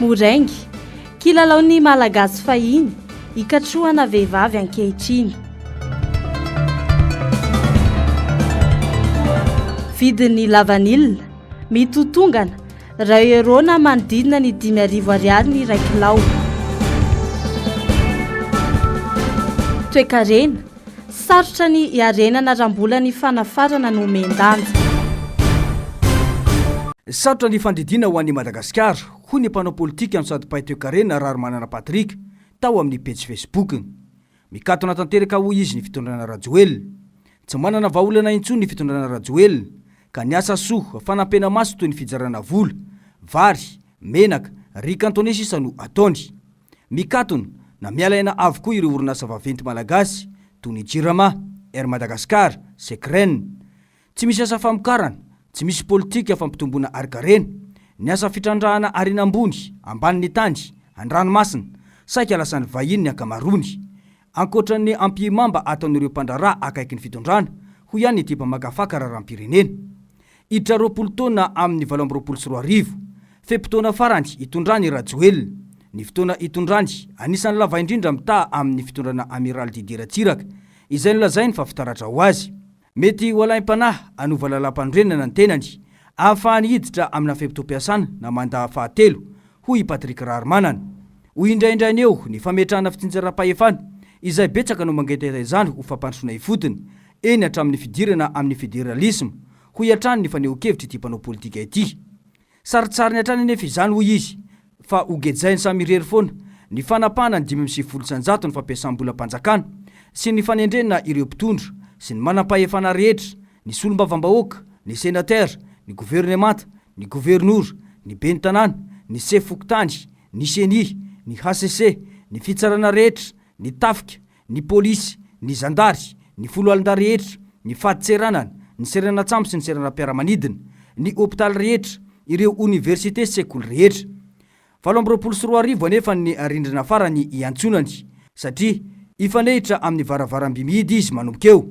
moraingy kilalaon'ny malagasy fahiny ikatrohana vehivavy ankehitriny. Vidin'ny lavanilina mitotongana ray euro na manodidina ny 5,000 ariary ny 1 kilao. Toekarena sarotra ny iarenana raha mbola ny fanafarana no mendanja. Sarotra ny fandidiana ho an'ny Madagasikara ho ny mpanao politika no sady paitoekarena Raromanana Patrick tao amin'ny page Facebook. Mikatona tanteraka ho izy ny fitondrana Rajoelina. Tsy manana vahaolana intsony ny fitondrana Rajoelina ka niasa soa fanampena maso toy ny fijarana vola, vary, menaka, riz cantonais sisa no ataony. Mikatona na mialaina avokoa ireo orinasa vaventy malagasy toy ny Jirama, Air Madagascar, Sekren. Tsy misy asa famokarana, tsy misy politika fampitomboana arikarena, ny asa fitrandrahana arinambony, ambanin'ny tany, andranomasina, saika lasany vahiny ny akamarony. Ankoatran'ny ampimamba ataon'ireo mpandrarà akaiky ny fitondrana, ho ihany ty mpamakafaka raharam-pirenena. Iditra 20 taona amin'ny 2024, fepotona farany itondrany Rajoelina. Ny fotoana itondrany anisan'ny lava indrindra mita amin'ny fitondrana Amiral Didier Ratsiraka, izay nolazainy fa fitaratra ho azy. Mety ho alaim-panahy anova lalam-pandrenana ny tenany, ahafahany hiditra amina fepotom-piasana na mandat fahatelo hoy Patrick Raromanana. Ho indraindrainy eo ny fametrahana fitsinjaram-pahefana izay betsaka no mangetaheta izany ho fampandrosoana ifotony eny hatramin'ny fidirana amin'ny federalisme ho hiatrany ny faneho-kevitry ity mpanao politika ity. Saritsariny hatrany anefa izany hoy izy fa hogejainy samy irery foana ny fanapahana ny 5,000 ny fampiasam-bolam-panjakana sy ny fanendrena ireo mpitondra sy ny manam-pahefana rehetra, ny solombavam-bahoaka, ny sénateur, ny gouvernemanta, ny gouvernora, ny ben'ny tanàna, ny sefokotany, ny seni, ny HCC, ny fitsarana rehetra, ny tafika, ny polisy, ny zandary, ny folo alinda rehetra, ny faditseranana, ny seranatsambo sy ny seranam-piaramanidina, ny hôpitaly rehetra, ireo université sy sekoly rehetra. 2024 anefa ny rindrina farany iantsonany satria ifanehitra amin'ny varavaramby mihidy izy manomboka eo.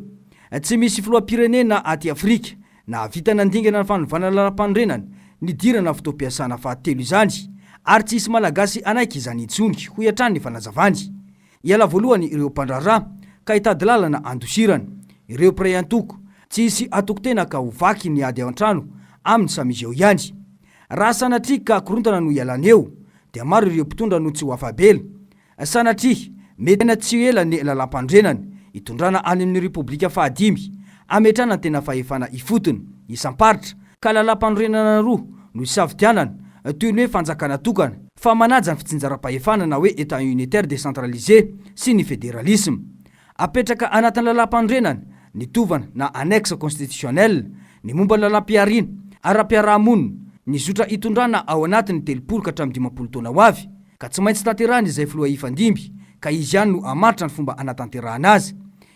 Tsy misy filoam-pirenena aty Afrika na vitana andingana ny fanovana lalam-pandrenana ny dirana fotoam-piasana fahatelo izany ary tsisy malagasy anaiky izany intsony ho hiatrany ny fanazavany. Iala voalohany ireo mpandrarà ka hitady lalana andosirana, ireo mpiray antoko tsisy atoko tena ka ho vaky ny ady ao an-trano amin'ny samizeo ihany. Raha sanatria ka korontana no ialana eo dia maro ireo mpitondra no tsy ho afabela. Sanatria mety na tsy ela ny lalam-pandrenana itondrana any amin'ny Repoblika Fahadimy ametrana tena fahefana ifotony isamparitra ka lalam-pandrenana roa no isafidianana toy ny hoe fanjakana tokana fa manaja ny fitsinjaram-pahefana na hoe état unitaire décentralisé sy ny fédéralisme. Apetraka anatin'ny lalam-pandrenana ny tovana na annexe constitutionnel ny momba ny lalam-piarina ara-piarahamonina ny zotra itondrana ao anatin'ny 30 ka hatramin'ny 50 taona ho avy ka tsy maintsy tanterahana izay filoha ifandimby ka izy ihany no amaritra ny fomba anatanterahana azy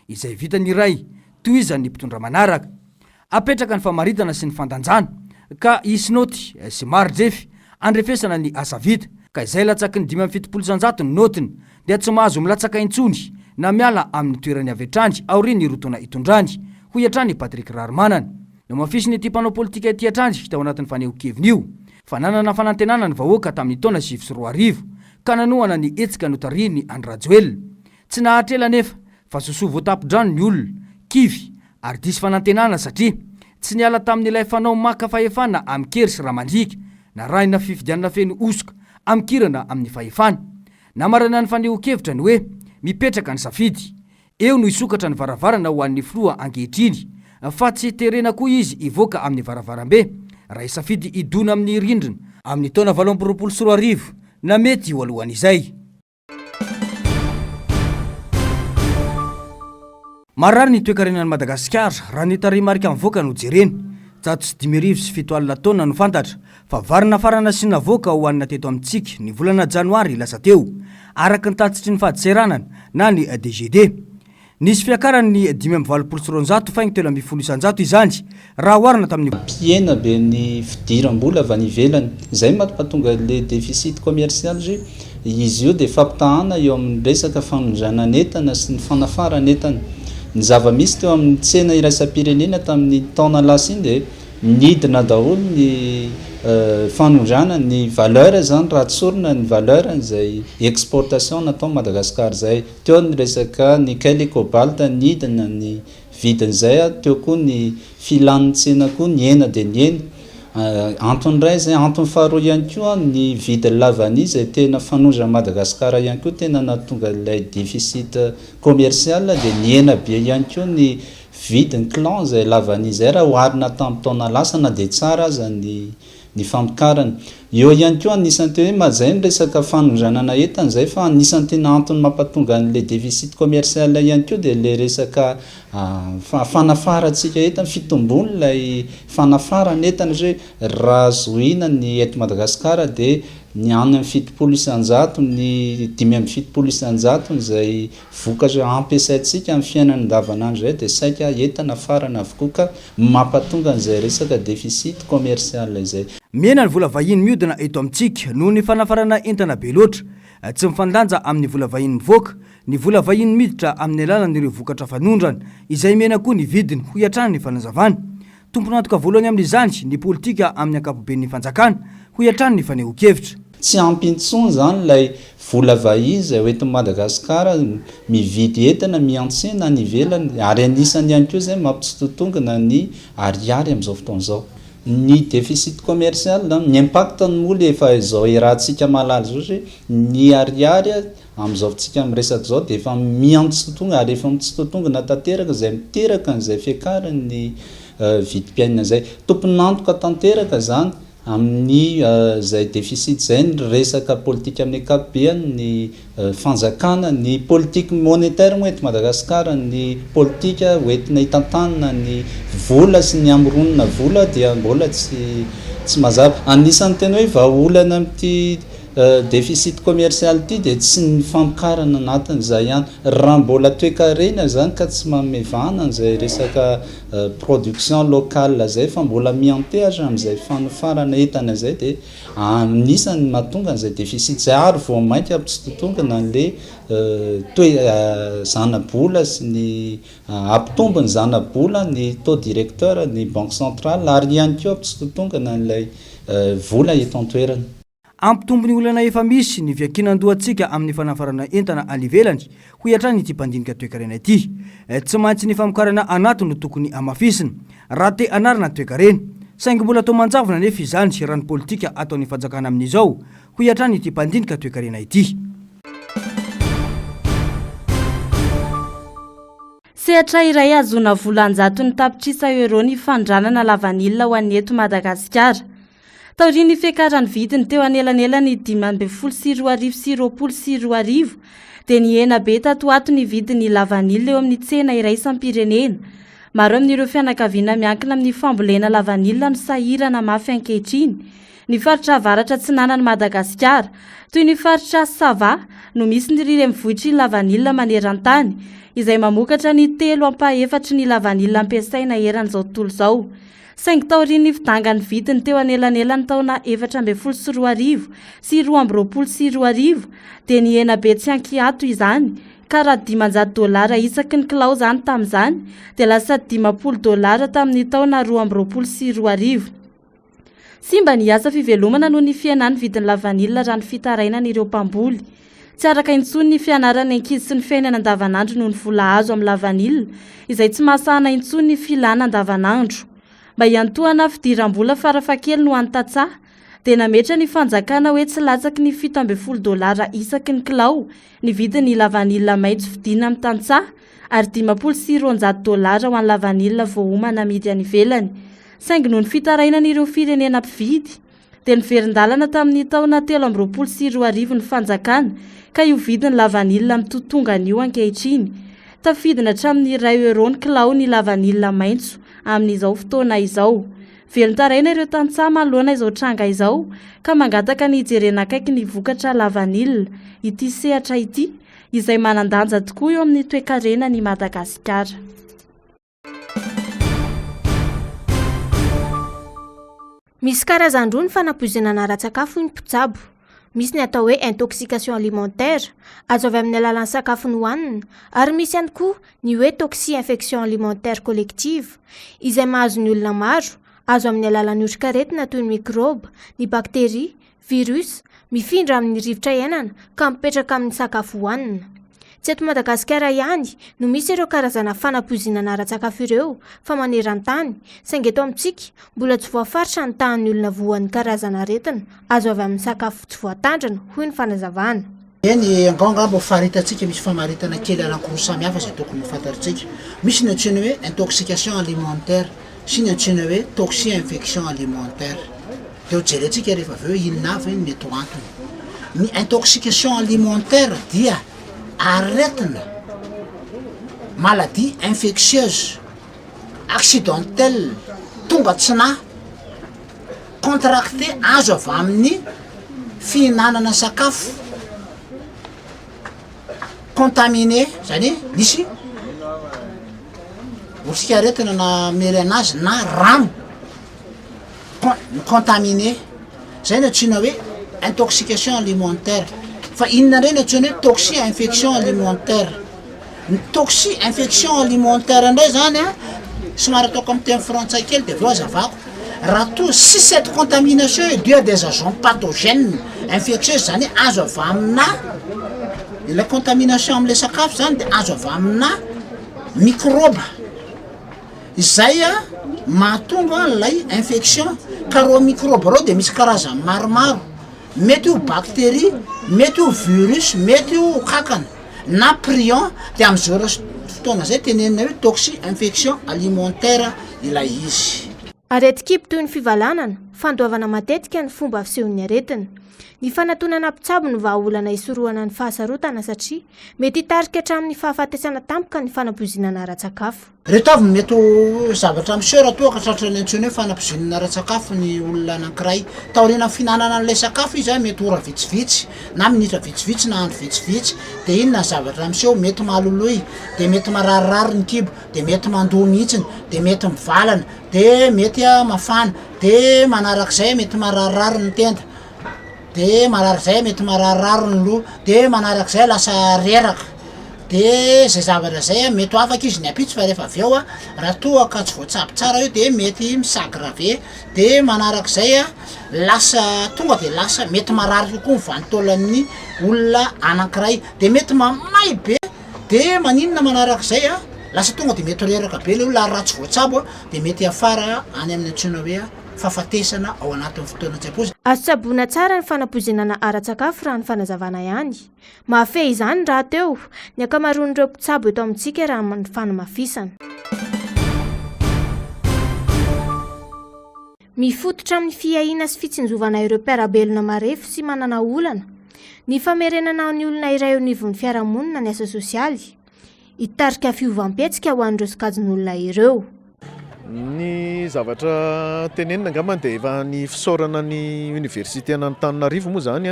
izay vitany iray toy izany mpitondra manaraka. Apetraka ny famaritana sy ny fandanjana ka isy noty sy maro-drefy andrefesana ny asa vita ka izay latsaky ny 5,700 ny notiny dia tsy mahazo milatsaka intsony na miala amin'ny toerany avetrany aoriny irotona itondrany ho hiatrany Patrick Raromanana. No mafisy ny ty mpanao politika ety hatrany tao anatin'ny faneho-keviny io fa nanana fanantenana ny vahoaka tamin'ny taona 2024 ka nanohana ny etsika notariny Andry Rajoelina. Tsy nahatrela nefa fa sosoa voatapo-drano ny olona kivy ary disy fanantenana satria tsy niala tamin'ilay fanao maka fahefana amin'ny kery sy ramandrika na raina fifidianana feno osoka amin'ny kirana amin'ny fahefana. Namarana ny faneho-kevitra ny hoe mipetraka ny safidy eo no isokatra ny varavarana ho an'ny filoha ankehitriny fa tsy terena koa izy ivoaka amin'ny varavarambe raha isafidy idona amin'ny rindrina amin'ny taona 2024 na mety ho alohan'izay. Marary ny toekarenan'i Madagasikara raha ny tarehimarika mivoaka no jerena. Zato sy 5,7 taona no fantatra fa varina farana sy navoaka ho anina teto amintsika ny volana janoary lasa teo araka ny tatsitry ny fahadiseranana na ny DGD. Nisy fiakarany 5,700 faigny telo amby 100 izany raha oharina tamin'ny piena be ny fidiram-bola avy any ivelany izay mahatonga le déficit commercial zay izy io dia fampitahana eo amin'ny resaka famonjanan'entana sy ny fanafaran'entana. Ny zava-misy teo amin'ny tsena iraisam-pirenena tamin'ny taona lasa iny dia nidina daholo ny fanondrana ny valeur zany raha tsorina ny valeur zay exportation natao Madagasikara zay teo ny resaka ny kely cobalt nidina ny vidin'izay a teo koa ny filan'ny tsena koa ny ena de ny ena antony ray zay antony faharoa ihany koa ny vidy lavany zay tena fanondra Madagasikara ihany koa tena natonga ilay déficit commercial de ny ena be ihany koa ny vidiny clan zay lavany zay raha oharina tamin'ny taona lasa na de tsara aza ny famokarana eo ihany koa anisany teo hoe mazay ny resaka fanondranana entana zay fa anisany tena antony mampatonga an'le déficit commercial ihany koa de le resaka fanafarantsika entana fitombony lay fanafarana entana zay raha zohina ny eto Madagasikara de ny any amin'ny fitopolo isanjato ny 5.7 zay vokatra ampiasaintsika amin'ny fiainana andavanandro zay de saika entana farana avokoa ka mampatonga an'izay resaka déficit commercial izay. Mena ny vola vahiny mihodina eto amintsika noho ny fanafarana entana be loatra tsy mifandanja amin'ny vola vahiny mivoaka ny vola vahiny miditra amin'ny alalan'ireo vokatra fanondrana izay mena koa ny vidiny ho iatrana ny fanazavana tompony antoka voalohany amin'izany ny politika amin'ny ankapobeny fanjakana ho iatrana ny fanehoan-kevitra. Tsy ampintsony zany lay vola vahiny zay hoentin'i Madagasikara mividy entana miantsena ny ivelany ary anisany ihany koa zay mampisitotongana ny ariary amin'izao fotoana izao. Ny déficit commercial ny impact ny mola efa izao erahantsika malala zao hoe ny ariary amin'izao tsika miresaka zao de efa miantsitotongana ary efa mitsitotongana tanteraka zay miteraka an'izay fiakarany vidim-piainana zay tompony antoka tanteraka zany amin'ny zay déficit zay ny resaka politika amin'ny ankapobeny ny fanjakana ny politique monétaire hoenty Madagasikara ny politika hoentina hitantanana ny vola sy ny amoronona vola dia mbola tsy mazava anisany tena hoe vahaolana amin'ity déficit commercial ty de tsy ny famokarana anatiny zay ihany raha mbola toe-karena zany ka tsy mamevana zay resaka production locale zay fa mbola miantehatra amin'izay fanofarana entana zay de anisany mahatonga an'izay déficit zay ary vao mainka ampitsitotongana an'le zanabola sy ny ampitombony zanabola ny taux directeur ny banque centrale ary ihany koa ampitsitotongana an'ilay vola eto an-toerana. Ampitombony olana efa misy ny viakinan-dohantsika amin'ny fanafarana entana alivelany ho iatrany ity mpandinika toe-karena ity tsy maintsy ny famokarana anatiny no tokony amafisina raha te anarana toe-karena saingy mbola atao manjavona nefa izany raha ny politika ataon'ny fanjakana amin'izao ho iatrany ity mpandinika toe-karena ity. Sehatra iray azona volan-jato ny tapitrisa euro ny fandranana lavanilina ho an'ny eto Madagasikara. Taorian'ny fiakarany vidiny teo anelanelany 5.420 dia ny ena be tato ato ny vidiny lavanilina eo amin'ny tsena iray isam-pirenena. Maro amin'ireo fianakaviana miankina amin'ny fambolena lavanilina no sahirana mafy ankehitriny. Ny faritra avaratra atsinanan'i Madagasikara toy ny faritra Sava no misy ny riry mivohitry ny lavanilina maneran-tany izay mamokatra ny 3/4 ny lavanilina ampiasaina eran'izao tontolo izao. Saingy taorian'ny fidangany vidiny teo anelanelany taona 2014 sy 2020 dia ny ena be tsy ankiato izany ka raha $500 isaky ny kilao zany tamin'izany dia lasa $50 tamin'ny taona 2020. Simba ny asa fivelomana noho ny fiainany vidiny lavanilina raha ny fitarainan'ireo mpamboly. Tsy araka intsony ny fianarana ankizy sy ny fiainana andavanandro noho ny vola azo amin'ny lavanilina izay tsy mahasahana intsony ny filana andavanandro. Mba iantohana fidiram-bola farafakely no an-tatsaha dia nametra ny fanjakana hoe tsy latsaky ny $17 isaky ny kilao ny vidiny lavanilina maitso vidina amin'ny tantsaha ary $520 ho an'ny lavanilina voahomana amidy any ivelany. Saingy noho ny fitarainan'ireo firenena mpividy dia niverin-dalana tamin'ny taona 2020 ny fanjakana ka io vidiny lavanilina mitotongana io ankehitriny. Tafidina hatramin'ny €1 ny kilao ny lavanilina maitso amin'izao fotoana izao. Velon-taraina ireo tantsaha manoloana izao tranga izao ka mangataka ny hijerena akaiky ny vokatra lavanilina ity sehatra ity izay manan-danja tokoa eo amin'ny toe-karena ny Madagasikara. Misy karazan-droa ny fanapoizinana ara-tsakafo ny mpitsabo. Misy ny atao hoe intoxication alimentaire, azo avy amin'ny alalan'ny sakafo nohanina, ary misy ihany koa ny hoe toxi-infection alimentaire collective, izay mahazo ny olona maro azo amin'ny alalan'ny otrikaretina toy ny mikroba, ny bakteria, virus mifindra amin'ny rivotra iainana ka mipetraka amin'ny sakafo hohanina. Tsy eto Madagasikara ihany no misy ireo karazana fanapoizinana ara-tsakafo ireo fa maneran-tany, saingy eto amintsika mbola tsy voafaritra ny tahan'ny olona voan'ny karazana aretina azo avy amin'ny sakafo tsy voatandrana hoy ny fanazavana. Eny angangamba faritantsika misy famaritana kely anankiroa samy hafa izay tokony fantatritsika. Misy ny antsoina hoe intoxication alimentaire sy ny antsoina hoe toxi-infection alimentaire. Dia jerentsika rehefa avy eo inona avy ny mety ho antony. Ny intoxication alimentaire dia aretina, maladie infectieuse, accidentelle, tonga tsinahy, contracté azo avy amin'ny fihinanana sakafo, contaminé, zany nisy otrikaretina na mery anazy na rano contaminé, zay no antsoina hoe intoxication alimentaire. Fa inona ndray no antsoina hoe toxi-infection alimentaire. Ny toxi-infection alimentaire ndray zany a somary ataoko amin'ny teny frantsay kely dia aveo azavako. Raha toa si cette contamination est due à des agents pathogènes infectieux, zany azo avy amina la contamination amin'ilay sakafo zany dia azo avy amina microbe. Izay a mahatonga ilay infection ka reo microbe reo dia misy karazany maromaro. Mety ho bactérie, mety ho virus, mety ho kankana na prion. Dia amin'izao fotoana zay tenenina hoe toxi-infection alimentaire ilay izy. Aretin-kibo toy ny fivalanana, fandoavana matetika ny fomba fisehon'ny aretina. Ny fanatonana mpitsabo no vahaolana hisorohana ny fahasarotana satria mety hitarika hatramin'ny fahafatesana tampoka ny fanapoizinana ara-tsakafo. Reto avy mety ho zavatra miseho raha toa ka tratra ny antsoina hoe fanapoizinana ara-tsakafo ny olona anankiray. Taoriana fihinanana an'ilay sakafo izy mety ora vitsivitsy na minitra vitsivitsy na andro vitsivitsy. Dia inona zavatra miseho, mety maloloy, dia mety mararirary ny kibo, dia mety mandoa mihitsiny, dia mety mivalana, dia mety mafana, dia manarak'izay mety mararirary ny tenda, dia manarak'izay mety mararirary ny loha, dia manarak'izay lasa reraka. Dia zay zavatra zay mety ho afaka izy ny apitsy fa rehefa avy eo raha toa ka tsy voatsabo tsara io dia mety misagrave. Dia manarak'izay lasa tonga dia lasa mety marary kokoa ny vanitaolan'ny olona anankiray, dia mety mamay be. Dia maninona manarak'izay lasa tonga dia mety reraka be ilay olona raha tsy voatsabo dia mety afara any amin'ny antsoina hoe fahafatesana ao anatin'ny fotoana tsy ampozy. Azo tsaboana tsara ny fanapoizinana ara-tsakafo raha ny fanazavana ihany. Mahafehy izany raha teo ny ankamaroan'ireo mpitsabo eto amintsika raha ny fanamafisana. Mifototra amin'ny fiahiana sy fitsinjovana ireo mpiarabelona marefo sy manana olana, ny famerenana ny olona iray eo anivon'ny fiarahamonina ny asa sosialy, hitarika fiovam-petsika ho an'ireo sokajin'olona ireo. Ny zavatra tenenina angamba dia efa ny fisaorana ny université an'Antananarivo moa zany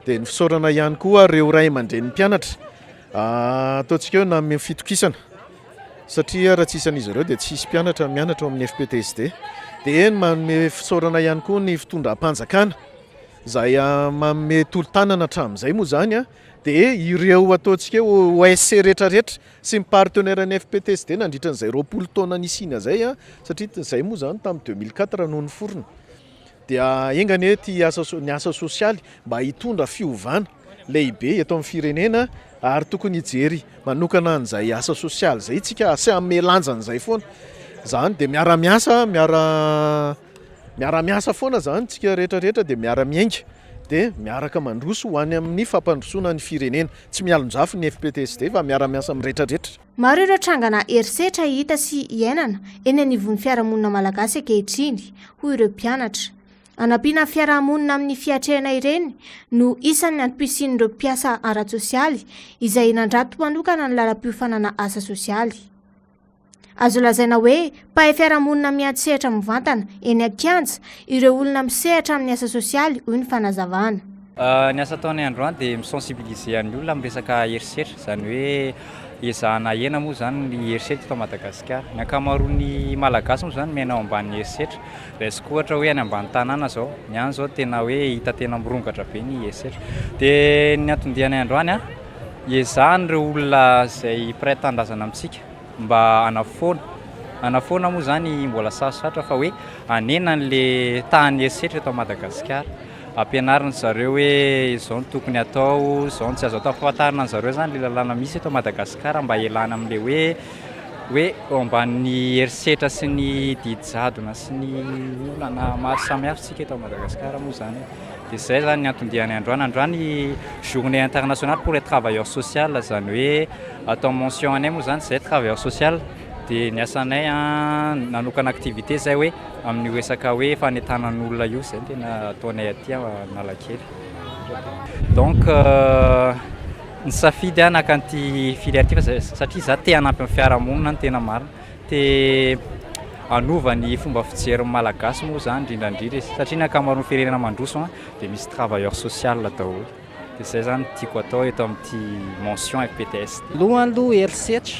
dia ny fisaorana ihany koa ireo ray aman-dren'ny mpianatra ataontsika eo na amin'ny fitokisana satria raha tsisy an'izy ireo dia tsisy mpianatra mianatra amin'ny FPTSD. Dia manome fisaorana ihany koa ny fitondram-panjakana izay manome tolo-tanana hatramin'izay moa zany dia ireo ataontsika eo OSC rehetrarehetra sy ny partenaire ny FPTSD nandritra n'izay 20 taona nisina zay satria zay moa zany tamin'ny 2004 no niforona. Dia engany ny asa sosialy mba hitondra fiovana lehibe eto amin'ny firenena ary tokony hijery manokana an'izay asa sosialy zay tsika sy amin'ny lanjan'izay foana. Zany dia miara-miasa foana zany tsika rehetrarehetra dia miara-miainga dia miaraka mandroso ho any amin'ny fampandrosoana ny firenena. Tsy mialonjafy ny FPTSD fa miara-miasa amin'ny rehetrarehetra. Maro ireo trangana herisetra hita sy iainana eny anivon'ny fiarahamonina malagasy ankehitriny hoy ireo mpianatra. Anampiana fiarahamonina amin'ny fiatrehana ireny no isan'ny antom-pisian'ireo mpiasa ara-tsosialy izay nandrato manokana ny lalam-piofanana asa sosialy. Azo lazaina hoe mpahay fiarahamonina miantsehatra mivantana eny Ankanja ireo olona misehatra amin'ny asa sosialy hoy ny fanazavana. Ny asa ataonay androany dia misensibiliser ny olona amin'ny resaka herisetra, izany hoe ezahana hena moa zany ny herisetra eto Madagasikara. Ny ankamaroan'ny malagasy moa zany miaina ao ambanin'ny herisetra. Raisiko ohatra hoe any ambany tanàna zao, ny any zao tena hoe hita tena mirongatra be ny herisetra. Dia ny atondianay androany ezahana ireo olona izay mpiray tanindrazana amintsika mba hanafoana anafoana moa zany mbola sarosatra fa hoe anena n'le tany erisetra eto Madagasikara ampianarina zareo hoe izao no tokony atao izao tsy azo atao fahafantarana zareo zany le lalàna misy eto Madagasikara mba ialana amin'le hoe ambany erisetra sy ny didijadona sy ny olana maro samihafa tsika eto Madagasikara moa zany dia izay zany ny antondihany androany journée internationale pour les travailleurs sociaux zany hoe atao mention anay moa zany zay travailleurs social dia ny asanay nanokana activité zay hoe amin'ny resaka hoe fanetanan'olona io zay tena ataonay aty Analakely donc nisafidy naka an'ity filière ty satria za te hanampy amin'ny fiarahamonina ny tena marina te anova ny fomba fijery malagasy moa zany indrindrandrindra satria ny ankamaroan'ny firenena mandroso dia misy travailleur social daholo dia izay zany tiako atao eto amin'ity mention FPTS aloha erisetra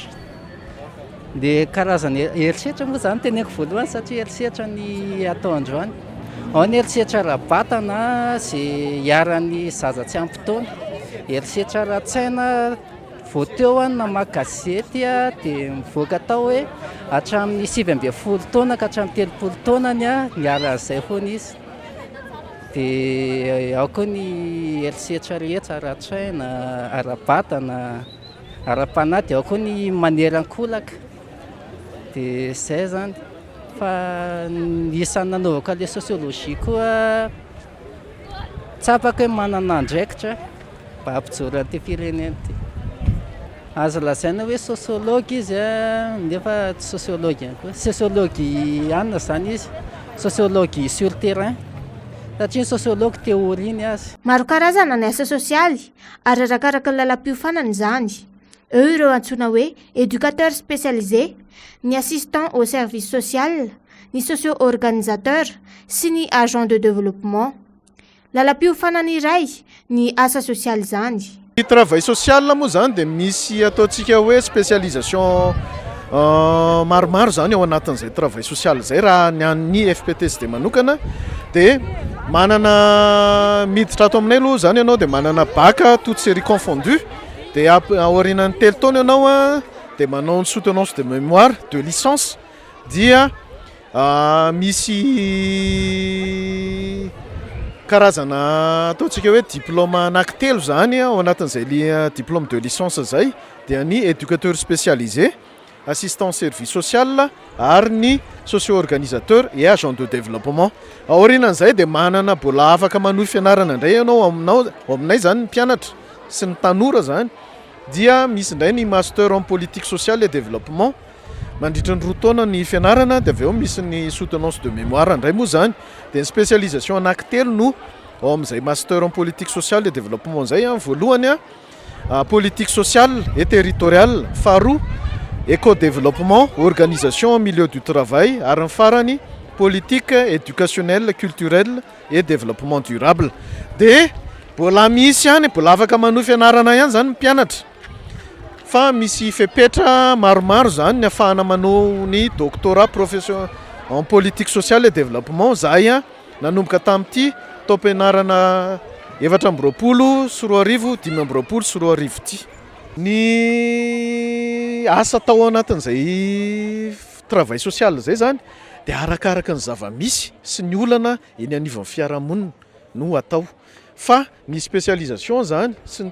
dia karazana erisetra moa zany teneko voalohany satria erisetra ny atao androany ao ny erisetra rabatana zay hiaran'ny zaza tsy ampy-taona erisetra ra-tsaina vao teo namaky gazety dia mivoaka tao hoe hatramin'ny 7-10 taona ka hatramin'ny 30 taonany niara-zay foana izy dia ao koa ny erisetra rehetra ra-tsaina ara-batana ara-panahy dia ao koa ny maneran-kolaka dia izay zany fa isan'ny nanaovako le sosiolojia koa tsapaka hoe manana andraikitra mba hampijoro an'ity firenena ty azo lazaina hoe sosiologue izy nefa tsy sosiologue ihany koa sosiologue anina zany izy sosiologue sur terrain satria ny sosiologue théorie azy maro karazana ny asa sosialy ary arakaraka ny lalam-piofanana izany eo ireo antsoina hoe éducateur spécialisé ny assistant au service social ny socio-organisateur sy ny agent de développement lalam-piofanana iray ny asa sosialy zany ny travail social moa zany dia misy ataontsika hoe spécialisation maromaro zany ao anatin'izay travail social zay raha ny an'ny FPTS dia manokana dia manana miditra ato aminay aloha zany ianao dia manana bac toute série confondue dia aorinan'ny telo taona ianao dia manao ny soutenance de mémoire de licence dia misy karazana ataontsika hoe diplôme anankitelo zany ao anatin'izay diplôme de licence zay dia ny éducateur spécialisé assistant service social ary ny socio-organisateur et agent de développement aorinan'izay dia manana mbola afaka manohy fianarana indray ianao aminay zany ny mpianatra sy ny tanora zany dia misy indray ny master en politique sociale et développement mandritra ny 2 taona ny fianarana dia avy eo misy ny soutenance de mémoire indray moa zany dia ny spécialisation anankitelo no ao amin'izay master en politique sociale et développement zay voalohany politique sociale et territoriale faharoa éco-développement organisation en milieu du travail ary ny farany politique éducationnelle culturelle et développement durable dia mbola misy ihany mbola afaka manohy fianarana ihany zany mpianatra fa misy fepetra maromaro zany ny ahafahana manao ny doctorat profession en politique sociale et développement zay nanomboka tamin'ity taom-pianarana 420 sy 520 sy 2 ty ny asa tao anatin'izay travail social zay zany dia arakaraka ny zava-misy sy ny olana eny anivon'ny fiarahamonina no atao fa ny spécialisation zany sy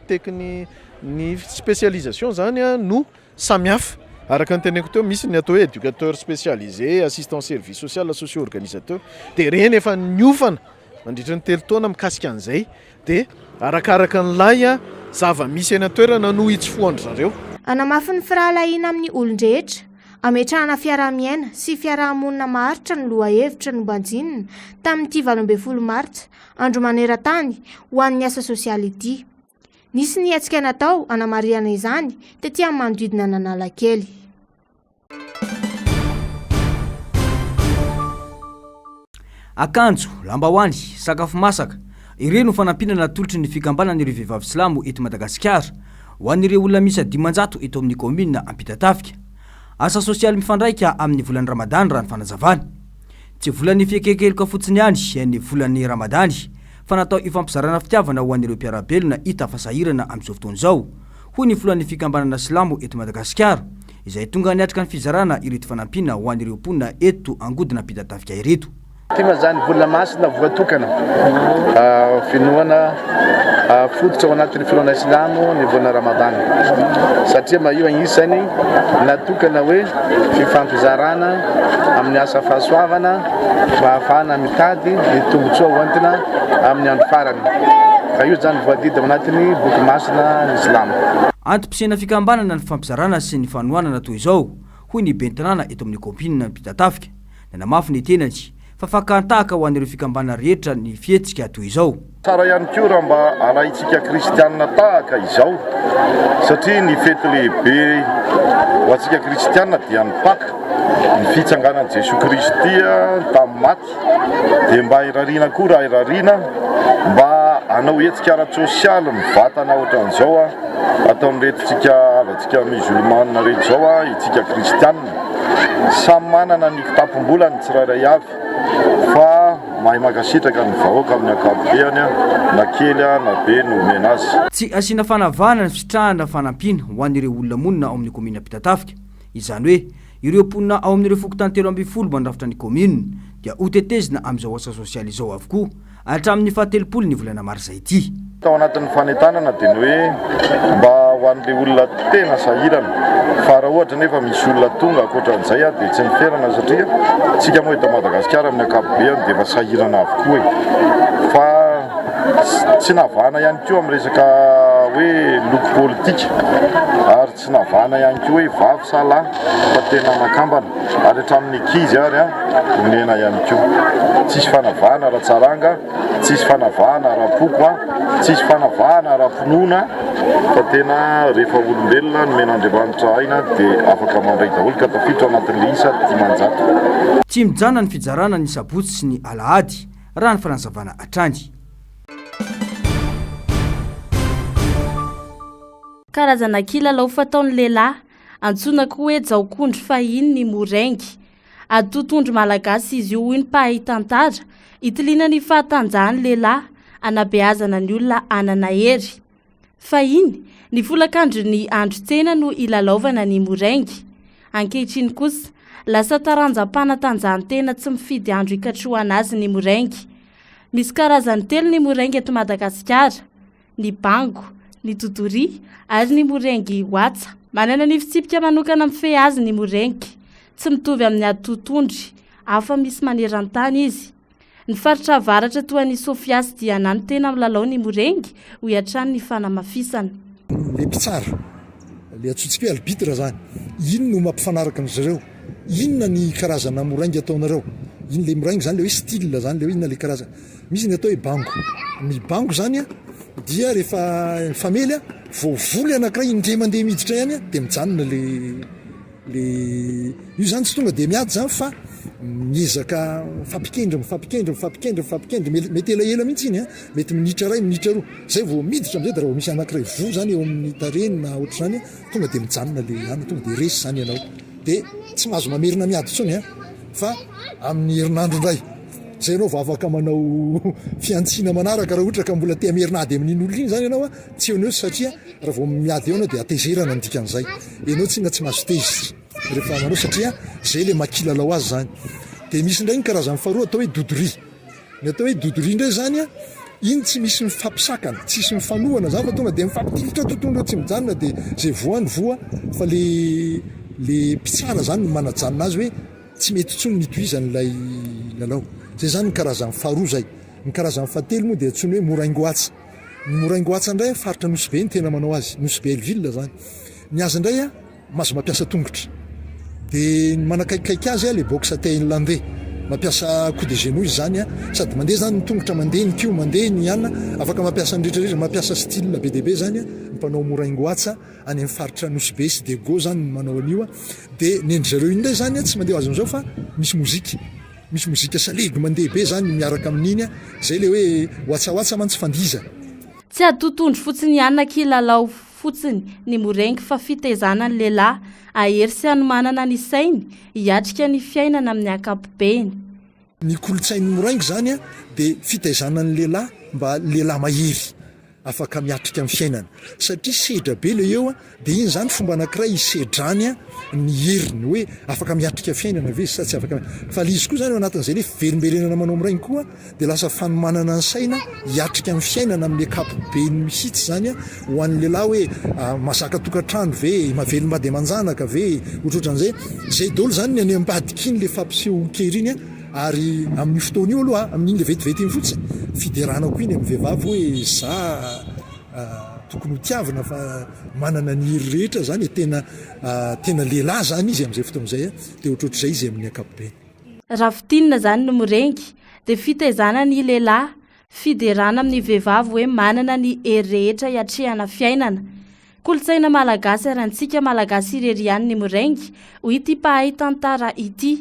ny spécialisation zany no samihafa araka ny teneko teo misy ny atao hoe éducateur spécialisé assistant service social socio-organisateur dia reny efa niofana mandritra ny 3 taona mikasika an'izay dia arakaraka ny lay zava-misy eny an-toerana no hitsofoandry zareo anamafy ny firahalahiana amin'ny olon-drehetra ametrahana fiarahamiaina sy fiarahamonina maharitra ny lohahevitra no mbanjinina tamin'ity 12 martsa andro maneran-tany ho an'ny asa sosialy ity nisy ny hetsika natao anamariana izany tetỳ amin'ny manodidina n'Analakely akanjo lambahoany sakafo masaka ireo no fanampinana tolotry ny fikambanana ireo vehivavy silamo eto Madagasikara ho an'ireo olona misy 500 eto amin'ny commune Ampitatafika asa sosialy mifandraika amin'ny volany Ramadany raha ny fanazavany tsy volany fiekekeloka fotsiny ihany ny volany Ramadany fa natao ifampizarana fitiavana ho an'ireo mpiarabelona hita fasahirana amin'izao fotoana izao hoy ny volany fikambanana silamo eto Madagasikara izay tonga niatrika ny fizarana ireto fanampiana ho an'ireo mponina eto angodina pitatafika ireto. Tima zany vola masina voatokana finoana fototra ao anatin'ny filoana silamo ny voana Ramadan satria io anisany natokana hoe fifampizarana amin'ny asa fahasoavana mba ahafahana mitady ny tombotsoa hoentina amin'ny andro farany ka io zany voadidy ao anatin'ny boky masina ny Islam. Antom-pisena fikambanana ny fifampizarana sy ny fanoanana toy izao hoy ny bentanàna eto amin'ny kompinina ny pitatafika nanamafy ny tenany fa fakantahaka ho an'ireo fikambanana rehetra ny fihetsika toy izao. Tsara ihany koa raha mba alaitsika kristianina tahaka izao satria ny fety lehibe ho antsika kristianina dia ny Paka, ny fitsanganan'i Jesoa Kristy tamin'ny maty dia mba irariana koa raha irariana mba hanao hetsika ara-tsosialy mivatana ohatran'izao ataon'iretsika alatsika musulmana rehetra zao itsika kristianina samy manana ny kitapom-bola ny tsirairay avy fa mahay makasitraka ny vahoaka amin'ny akapobeany na kely na be no omena azy. Tsy asiana fanavahana ny fitrahana fanampiana ho an'ireo olona monina ao amin'ny komina pitatafika izany hoe ireo mponina ao amin'ireo fokotany 13 mandrafitra ny komina dia hotetezina amin'izao asa sosialy izao avokoa hatramin'ny 17 ny volana marsa ity. Tao anatin'ny fanentanana dia ny hoe mba ho an'ilay olona tena sahirana fa raha ohatra nefa misy olona tonga ankoatran'izay dia tsy miferana satria tsika moa eto Madagasikara amin'ny akapobeany dia efa sahirana avokoa fa tsy navahana ihany koa amin'ny resaka hoe loko politika ary tsy navahana ihany koa hoe vavy sa lahy fa tena makambana ary hatramin'ny ankizy ary omena ihany koa tsisy fanavahana ara-tsaranga, tsisy fanavahana ara-poko, tsisy fanavahana ara-pinoana fa tena rehefa olombelona no men'Andriamanitra aina dia afaka mandray daholo ka tafiditra anatin'ilay isa 500. Tsy mijana ny fizarana ny sabotsy sy ny alahady raha ny fanazavana hatrany. Karazana kilalao fataon'ny lehilahy antsonako hoe jaokondry fahiny ny moraingy atotondry malagasy izy io ny mpahay tantara itiliana ny fahatanjahany lehilahy anabeazana ny olona anana hery. Fahiny ny folakandro ny andro tsena no ilalaovana ny moraingy. Ankehitriny kosa lasa taranjam-panatanjahantena tsy mifidy andro ikatrohana azy ny moraingy. Misy karazany telo ny moraingy eto Madagasikara: ny bango, ny totory ary ny moraingy watsa. Manana ny fitsipika manokana mifehy azy ny moraingy, tsy mitovy amin'ny atotondry hafa misy maneran-tany izy. Ny faritra avaratra toa ny Sofiasy dia nany tena milalao ny moraingy ho iatrany ny fanamafisana. Le mpitsara le atsotsika hoe arbitre zany, ino no mampifanaraka an'zareo, inona ny karazana moraingy ataonareo, ino le moraingy zany le hoe style zany le hoe inona le karazana. Misy ny atao hoe bango, ny bango zany dia rehefa famely vovoly anankiray indray mandeha miditra ihany dia mijanona le io zany tsy tonga dia miady zany fa miezaka mifampikendry mety elaela mihitsy iny mety minitra ray minitra roa zay vao miditra amizay dia raha misy anankiray vo zany eo amin'ny tareny na ohatra zany tonga dia mijanona le any tonga dia resy zany ianao dia tsy mahazo mamerina miady tsony fa amin'ny herinandro indray zay ianao vao afaka manao fiantsina manaraka raha ohatra ka mbola tea merinady amin'iny olona iny zany ianao tsy eo satria raha vao miady eo anao dia atezerana ny dikan'izay ianao tsy mahazo tezy rehefa manao satria zay le makilalao azy zany. Dia misy indray ny karazany faharoa atao hoe dodory. Ny atao hoe dodory indray zany iny tsy misy mifampisakana, tsisy mifanohana zany fa tonga dia mifampitilitra totondro tsy mijanona dia zay voany voa fa le mpitsara zany no manajanona azy hoe tsy mety tsony nitoizan'ilay lalao. Zay zany ny karazany faharoa zay. Ny karazany fahatelo moa dia tsony hoe moraingoatsa. Ny moraingoatsa indray faritra Nosy ny tena manao azy, Nosy Belleville zany. Ny azy indray mazo mampiasa tongotra. Dia manakaikaiky azy le boxe thaïlandais, mampiasa coup de genou izy zany sady mandeha zany ny tongotra mandeha ny kio mandeha ny anna afaka mampiasa ny rehetrarehetra mampiasa style be dia be zany mpanao moraingoatsa any amin'ny faritra Nosy Be sy Dego zany manao an'io dia ny endry zareo iny indray zany tsy mandeha azy amin'izao fa misy mozika salegy mandeha be zany miaraka amin'iny zay le hoe watsawaatsa mantsy fandiza. Tsy atotondry fotsiny ihany kilalao fotsiny ny moraingy fa fitezana ny lehilahy ahery sy anomanana ny sainy hiatrika ny fiainana amin'ny ankapobeny. Ny kolotsain'ny moraingy zany dia fitezana ny lehilahy mba lehilahy mahery afaka miatrika amin'ny fiainana satria sedra be le eo a de iny zany fomba anankiray isedrany a ny heriny hoe afaka miatrika fiainana ve sa tsy afaka fa lizy koa zany eo anatin'izay le fiverimberenana manao am'rainy koa de lasa fanomanana ny saina hiatrika amin'ny fiainana amin'ny akapobe ny misitsy zany a ho an'ny lehilahy hoe masaka tokantrano ve maveloma de manjanaka ve ohatrohatran'izay zay dolo zany ny any ambadika iny le fampiseho kery iny a ary amin'ny fotoana io aloha amin'iny le vetivety iny fotsiny fideranako iny amin'ny vehivavy hoe za tokony hotiavana fa manana ny hery rehetra zany tena lehilahy zany izy amin'izay fotoan'izay a de ohatrohatr'izay izy amin'ny akapobe raha fitinina zany no morengy de fitaizana ny lehilahy fiderana amin'ny vehivavy hoe manana ny hery rehetra hiatrehana fiainana kolotsaina malagasy arantsika malagasy ireriany ny morengy ho ity pahay tantara ity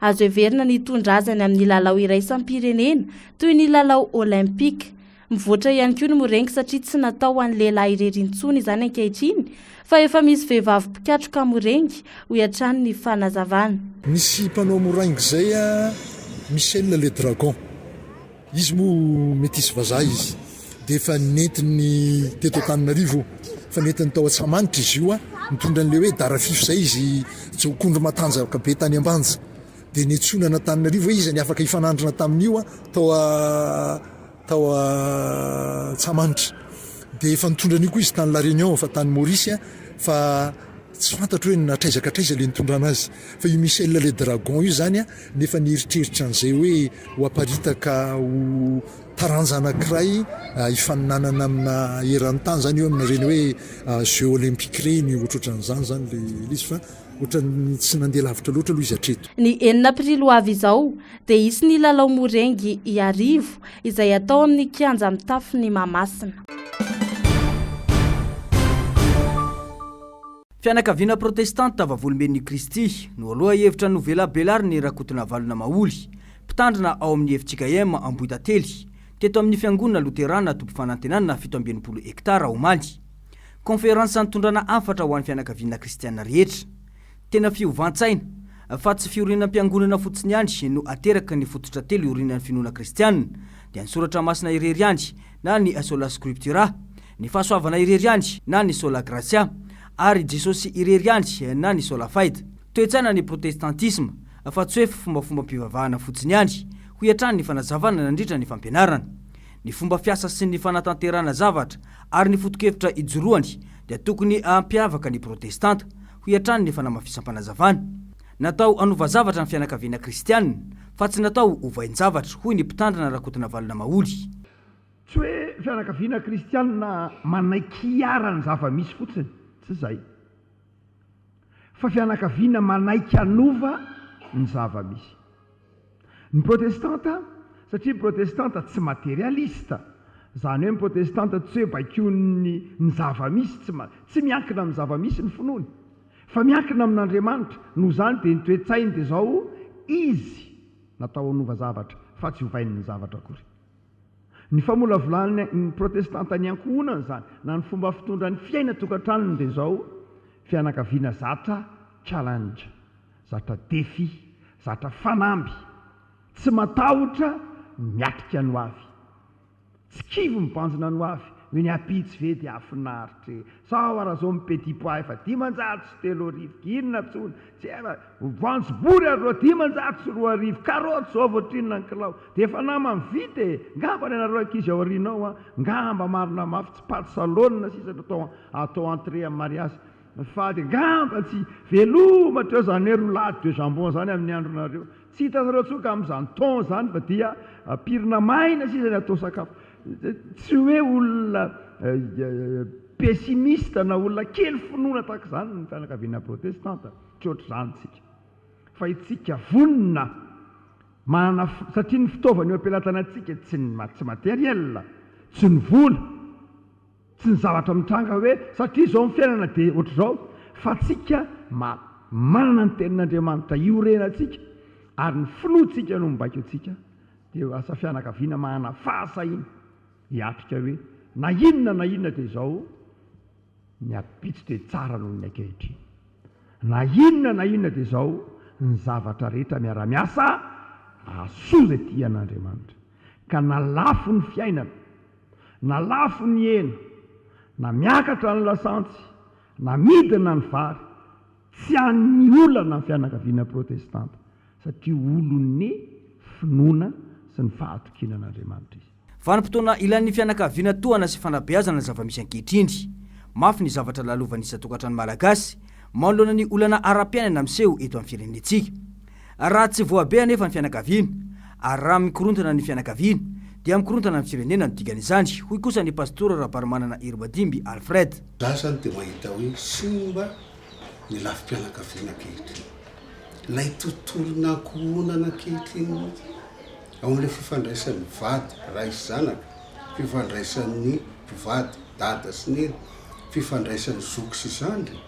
azo everina ny tondrazany amin'ny lalao iraisam-pirenena toy ny lalao olimpika mivoatra ihany koa ny morengy satria tsy natao ho an'ny lehilahy irery-ntsony izany ankehitriny fa efa misy vehivavy mpikatroka morengy ho iatrany ny fanazavana misy mpanao moraingy zay a Michel le Dragon izy moa métis vazaha izy de efa nentiny teto Antananarivo fa nentiny tao Antsamanitra izy io a mitondra an'le hoe darafify zay izy jokondro matanjaka be tany ambanja de netsonana Antananarivo izy ny afaka ifanandrina tamin'io a tao Antsamanitra de efa nitondra an'io koa izy tany La Réunion fa tany Maurice a fa tsy fantatro hoe natraizakatraiza le nitondra anazy fa io Michel le Dragon io zany a nefa nieritreritra an'izay hoe ho aparitaka ho taranja anankiray ifaninanana amina eran'ny tany zany io amina reny hoe jeux olympique reny ohatrohatran'izany zany le izy fa ohatrany tsy nandeha lavitra loatra aloha izy atreto ny 9 aprily avy izao de isy ny lalao morengy iarivo izay atao amin'ny kianja amin'ny tafiny Mahamasina fianakaviana protestanta vavolomen'ny Kristy no aloha hevitra novela belary ny rakotona valona maoly mpitandrina ao amin'ny efitsika ema Ambohidately teto amin'ny fiangonana Luterana tompo-fanantenana 7 hektara Omaly konferansy nitondrana afatra ho an'ny fianakaviana kristiana rehetra tena fiovantsaina fa tsy fiorinam-piangonana fotsiny ihany no ateraka ny fototra telo iorinan'ny finoana kristianina dia ny soratra masina irery ihany na ny sola scriptura ny fahasoavana irery ihany na ny sola gracia ary Jesosy irery ihany na ny sola fide toetsaina ny protestantisme fa tsy hoe fombafomba mpivavahana fotsiny ihany ho iatrany ny fanazavana nandritra ny fampianarana ny fomba fiasa sy ny fanatanterana zavatra ary ny fotokevitra ijoroany dia tokony ampiavaka ny protestanta ho iatrany ny fanamafisam-panazavana natao anova zavatra ny fianakaviana kristianina fa tsy natao hovain-javatra hoy ny mpitandrina rakotona valona maoly tsy hoe fianakaviana kristianina manaiky arany zava-misy fotsiny tsy zay fa fianakaviana manaiky anova ny zava-misy ny protestanta satria protestanta tsy materialista zany hoe ny protestanta tsy hoe baikony ny zava-misy tsy miankina amin'ny zava-misy ny finoany fa miankina amin'Andriamanitra no zany de nitoetsainy de zao izy natao anova zavatra fa tsy hovainy ny zavatra akory ny famolavolany ny protestanta ny ankohonana zany na ny fomba fitondra ny fiaina tokantranony de zao fianakaviana zatra challenge zatra défi zatra fanamby tsy matahotra miatrika ny hoavy tsy kivy mibanjina ny hoavy hoe ny apitsy ve dia afinaritra sao araha zao mipety poa efa 10 sy 3 arivo inona tsony tsy efa voanjobory areo 10 sy 2 arivo karoty zao voatrinona ny kilao de efa nama mivity ngamba ny anareo ankizy ao arinao a ngamba marina mafy tsy paty salonina sisa atao entrée amin'ny mariage fa de ngamba tsy velomatra eo zany hoe roulade de jambon zany amin'ny andronareo tsy hitanareo tsoka amin'izany ton zany fa dia pirina maina sisa ny atao sakafo tsy hoe olona pessimiste na olona kely finoana tahaka izany ny fianakaviana protestanta tsy ohatr' izany tsika fa itsika vonina manana satria ny fitaovany eo ampelatana antsika tsy materiel tsy ny vola tsy ny zavatra mitranga hoe satria zao ny fiainana de ohatr' izao fa tsika manana ny tenin'Andriamanitra iorenantsika ary ny finoantsika no mibaiko antsika de asa fianakaviana manana fahasahina hiatrika hoe na inona de zao ny apitsy de tsara noho ny ankehitriny na inona de zao ny zavatra rehetra miara-miasa asoa zay tia an'Andriamanitra ka nalafo ny fiainana na lafo ny hena na miakatra ny lasantsy na midina ny vary tsy an'ny olana ny fianakaviana protestanta satria olon'ny finoana sy ny fahatokinan'Andriamanitra izy. Vanim-potoana ilan'ny fianakaviana tohana sy fanabeazana ny zava-misy ankehitriny. Mafy ny zavatra lalovan'ny isa-tokantrano malagasy manoloana ny olana ara-piainana miseho eto amin'ny firenentsika. Raha tsy voabe anefa ny fianakaviana ary raha mikorontana ny fianakaviana dia mikorontana ny firenena no digan'izany. Hoy kosa ny pastora Rabarimanana Irbadimby Alfred. Zasany dia mahita hoe simba ny lafim-pianakaviana ankehitriny. Ilay tontolo nankohonana ankehitriny ao amin'ilay fifandraisan'ny vady ray sy zanaka, fifandraisan'ny mpivady dada sy neny, fifandraisan'ny zoky sy zandry,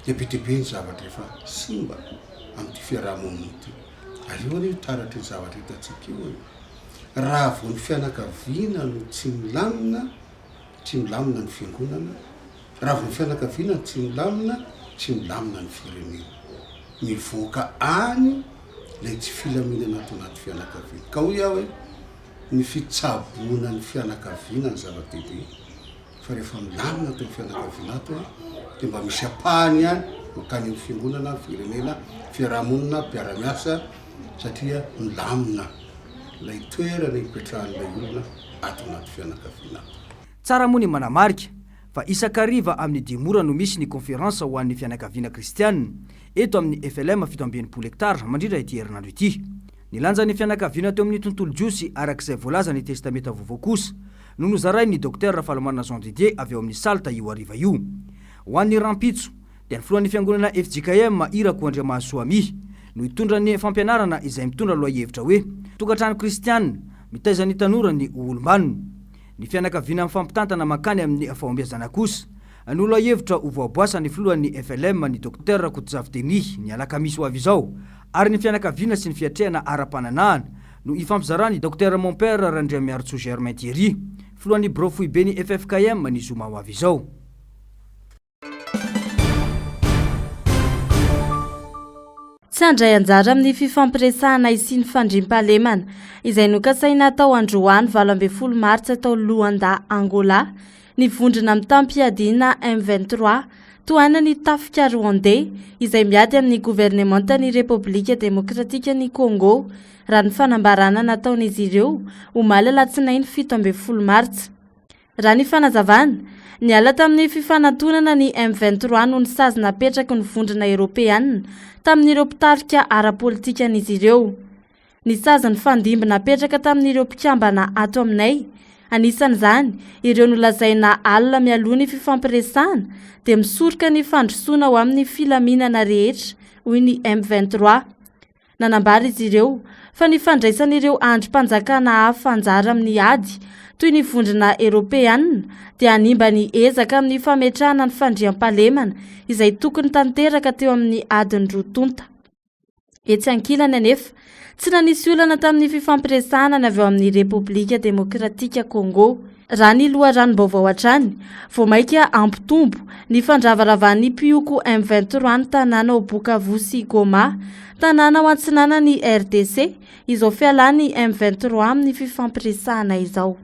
dia be dia be ny zavatra efa simba amin'ity fiarahamonina ity. Aleoany io taratry ny zavatra hitantsika io. Raha vao ny fianakaviana no tsy milamina ny fiangonana. Raha vao ny fianakaviana no tsy milamina ny firenena. Mivoaka any ilay tsy filaminana ato anaty fianakaviana. Ka hoy aho hoe ny fitsaboana ny fianakaviana ny zava-dehibe. Fa rehefa milamina atao ny fianakaviana ato dia mba misy apahany ihany makany amin'ny fiangonana, firenena, fiarahamonina, mpiara-miasa satria milamina ilay toerana hipetrahan'ilay olona ato anaty fianakaviana. Tsara moa ny manamarika fa isan-kariva amin'ny dimora no misy ny konferansa ho an'ny fianakaviana kristianina eto amin'ny FLM 720 hektara mandrindra ity herinandro ity. Nilanja ny fianakaviana teo amin'ny tontolo jiosy arak'izay voalaza ny testamenta vaovao kosa no nozaray ny Dr Falomana Jean Didier avy eo amin'ny salta io ariva io. Ho an'ny rampitso dia ny filohan'ny fiangonana FJKM Irako Andriamasoami no hitondra ny fampianarana izay mitondra loha-hevitra hoe tokantrano kristianina mitaiza ny tanora ny olombanona. Ny fianakaviana mifampitantana makany amin'ny fahombiazana kosa no loha-hevitra ho voaboasan'ny filohan'ny FLM ny Dr Kotzavdeni ny alakamisy ho avy izao, ary ny fianakaviana sy ny fiatrehana ara-pananahana no ifampizarany Dr Monpère Randriamiartso Germain Thierry, filohan'ny Brofoy be ny FFKM ny zoma ho avy izao. Tsy handray anjara amin'ny fifampiresahana sy ny fandriam-pahalemana izay nokasaina tao Androany 12 Martsa tao Luanda, Angola, ny vondrona amin'ny tampiadiana M23 toana ny tafika Rwandais izay miady amin'ny gouvernementan'ny Repoblika Demokratika ny Congo raha ny fanambarana nataon'izy ireo omaly alatsinainy 17 Martsa. Raha ny fanazavana, niala tamin'ny fifanantonana ny M23 no nisazy napetraky ny vondrona Europeanina tamin'ireo mpitarika ara-politikan'izy ireo. Nisazy ny fandimby napetraka tamin'ireo mpikambana ato aminay. Anisan'izany, ireo nolazaina alina mialoha ny fifampiresahana dia misoroka ny fandrosoana ho amin'ny filaminana rehetra, hoy ny M23. Nanambara izy ireo fa ny fandraisan'ireo androm-panjakana hafa anjara amin'ny ady toy ny vondrona Europeanina dia hanimba ny ezaka amin'ny fametrahana ny fandriam-pahalemana izay tokony tanteraka teo amin'ny adiny roa-tonta. Etsy ankilany anefa, tsy nanisy olana tamin'ny fifampiresahana ny avy eo amin'ny Repoblika Demokratika Congo. Raha ny loharanom-baovao hatrany, vao maika ampitombo ny fandravaravan'ny mpioko M23 ny tanàna ao Bukavu sy Goma, tanàna ao antsinana ny RDC, izao fialany M23 amin'ny fifampiresahana izao.